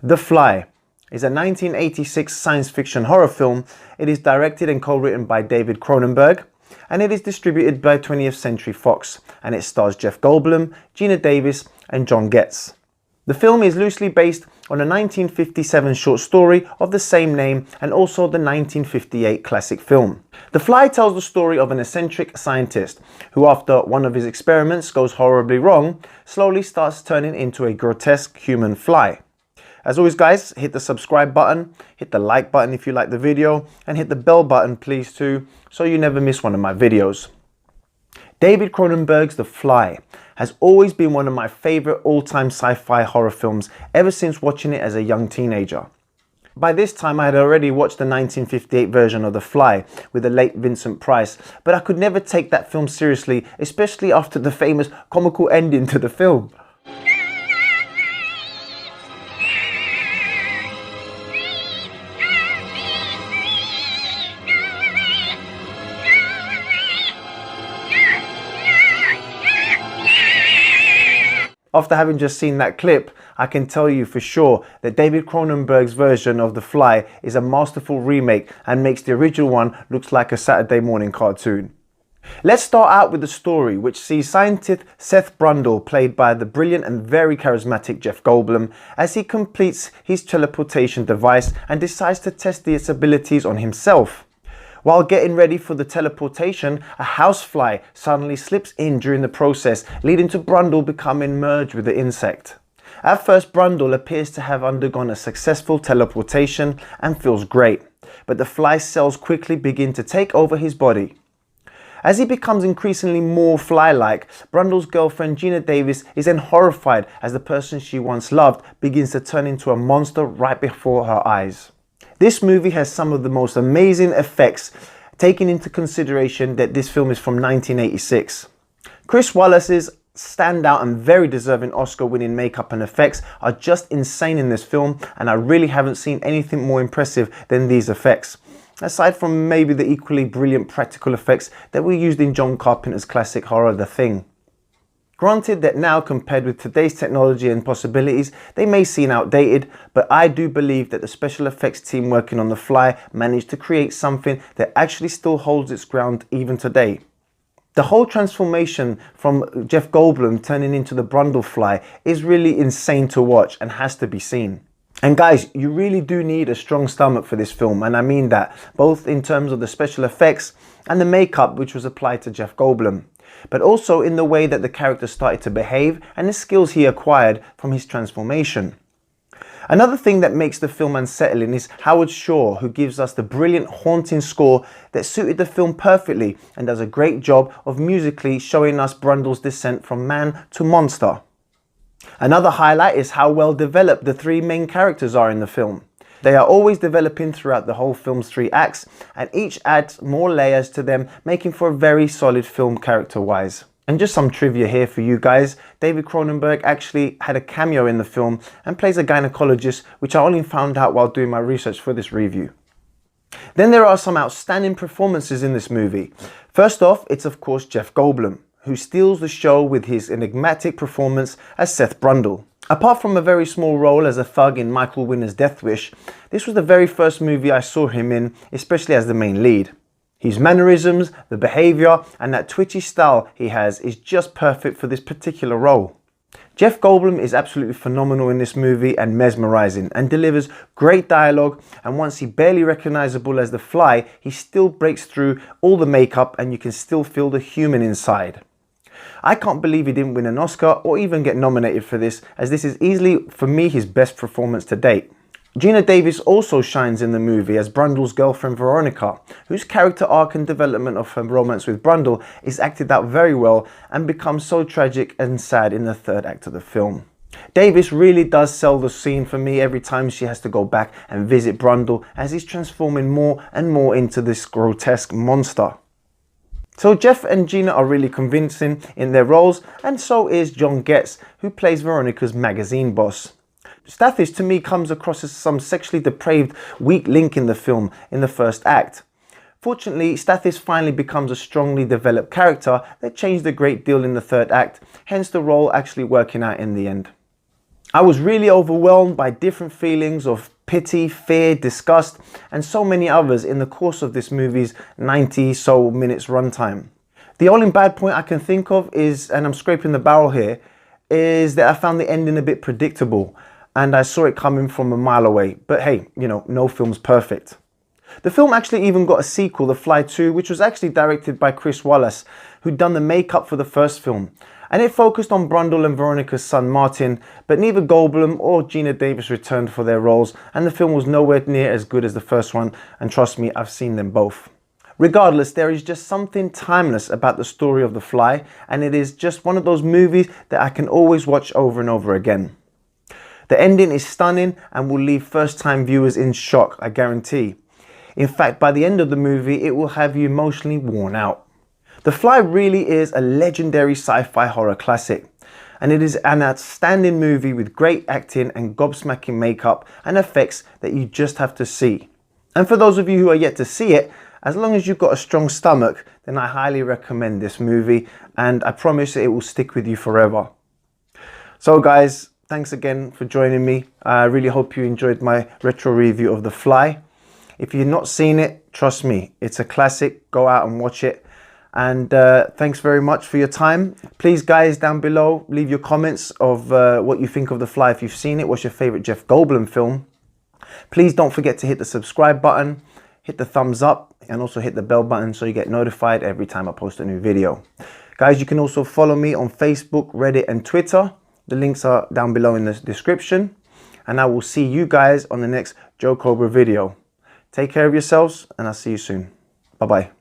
The Fly is a 1986 science fiction horror film. It is directed and co-written by David Cronenberg, and it is distributed by 20th Century Fox, and it stars Jeff Goldblum, Gina Davis and John Getz. The film is loosely based on a 1957 short story of the same name and also the 1958 classic film. The Fly tells the story of an eccentric scientist who, after one of his experiments goes horribly wrong, slowly starts turning into a grotesque human fly. As always guys, hit the subscribe button, hit the like button if you like the video, and hit the bell button please too, so you never miss one of my videos. David Cronenberg's The Fly has always been one of my favorite all-time sci-fi horror films ever since watching it as a young teenager. By this time I had already watched the 1958 version of The Fly with the late Vincent Price, but I could never take that film seriously, especially after the famous comical ending to the film. After having just seen that clip, I can tell you for sure that David Cronenberg's version of The Fly is a masterful remake and makes the original one look like a Saturday morning cartoon. Let's start out with the story, which sees scientist Seth Brundle, played by the brilliant and very charismatic Jeff Goldblum, as he completes his teleportation device and decides to test its abilities on himself. While getting ready for the teleportation, a housefly suddenly slips in during the process, leading to Brundle becoming merged with the insect. At first, Brundle appears to have undergone a successful teleportation and feels great, but the fly cells quickly begin to take over his body. As he becomes increasingly more fly-like, Brundle's girlfriend Gina Davis is then horrified as the person she once loved begins to turn into a monster right before her eyes. This movie has some of the most amazing effects, taking into consideration that this film is from 1986. Chris Wallace's standout and very deserving Oscar-winning makeup and effects are just insane in this film, and I really haven't seen anything more impressive than these effects, aside from maybe the equally brilliant practical effects that were used in John Carpenter's classic horror The Thing. Granted that now, compared with today's technology and possibilities, they may seem outdated, but I do believe that the special effects team working on The Fly managed to create something that actually still holds its ground even today. The whole transformation from Jeff Goldblum turning into the Brundle Fly is really insane to watch and has to be seen. And guys, you really do need a strong stomach for this film, and I mean that, both in terms of the special effects and the makeup which was applied to Jeff Goldblum, but also in the way that the character started to behave and the skills he acquired from his transformation. Another thing that makes the film unsettling is Howard Shore, who gives us the brilliant haunting score that suited the film perfectly and does a great job of musically showing us Brundle's descent from man to monster. Another highlight is how well developed the three main characters are in the film. They are always developing throughout the whole film's 3 acts, and each adds more layers to them, making for a very solid film character-wise. And just some trivia here for you guys, David Cronenberg actually had a cameo in the film and plays a gynecologist, which I only found out while doing my research for this review. Then there are some outstanding performances in this movie. First off, it's of course Jeff Goldblum, who steals the show with his enigmatic performance as Seth Brundle. Apart from a very small role as a thug in Michael Winner's Death Wish, this was the very first movie I saw him in, especially as the main lead. His mannerisms, the behaviour and that twitchy style he has is just perfect for this particular role. Jeff Goldblum is absolutely phenomenal in this movie and mesmerising, and delivers great dialogue, and once he's barely recognisable as the Fly, he still breaks through all the makeup and you can still feel the human inside. I can't believe he didn't win an Oscar or even get nominated for this, as this is easily, for me, his best performance to date. Gina Davis also shines in the movie as Brundle's girlfriend Veronica, whose character arc and development of her romance with Brundle is acted out very well and becomes so tragic and sad in the 3rd act of the film. Davis really does sell the scene for me every time she has to go back and visit Brundle, as he's transforming more and more into this grotesque monster. So Jeff and Gina are really convincing in their roles, and so is John Getz, who plays Veronica's magazine boss. Stathis to me comes across as some sexually depraved weak link in the film in the 1st act. Fortunately, Stathis finally becomes a strongly developed character that changed a great deal in the 3rd act, hence the role actually working out in the end. I was really overwhelmed by different feelings of pity, fear, disgust, and so many others in the course of this movie's 90 so minutes runtime. The only bad point I can think of is, and I'm scraping the barrel here, is that I found the ending a bit predictable and I saw it coming from a mile away. But hey, you know, no film's perfect. The film actually even got a sequel, The Fly 2, which was actually directed by Chris Wallace, who'd done the makeup for the first film. And it focused on Brundle and Veronica's son Martin, but neither Goldblum or Gina Davis returned for their roles, and the film was nowhere near as good as the first one, and trust me, I've seen them both. Regardless, there is just something timeless about the story of The Fly, and it is just one of those movies that I can always watch over and over again. The ending is stunning and will leave first-time viewers in shock, I guarantee. In fact, by the end of the movie, it will have you emotionally worn out. The Fly really is a legendary sci-fi horror classic, and it is an outstanding movie with great acting and gobsmacking makeup and effects that you just have to see. And for those of you who are yet to see it, as long as you've got a strong stomach, then I highly recommend this movie, and I promise it will stick with you forever. So guys, thanks again for joining me. I really hope you enjoyed my retro review of The Fly. If you've not seen it, trust me, it's a classic. Go out and watch it. And thanks very much for your time. Please guys, down below, leave your comments of what you think of The Fly. If you've seen it, what's your favorite Jeff Goldblum film? Please don't forget to hit the subscribe button, hit the thumbs up, and also hit the bell button so you get notified every time I post a new video. Guys, you can also follow me on Facebook, Reddit, and Twitter. The links are down below in the description. And I will see you guys on the next Joe Cobra video. Take care of yourselves, and I'll see you soon. Bye-bye.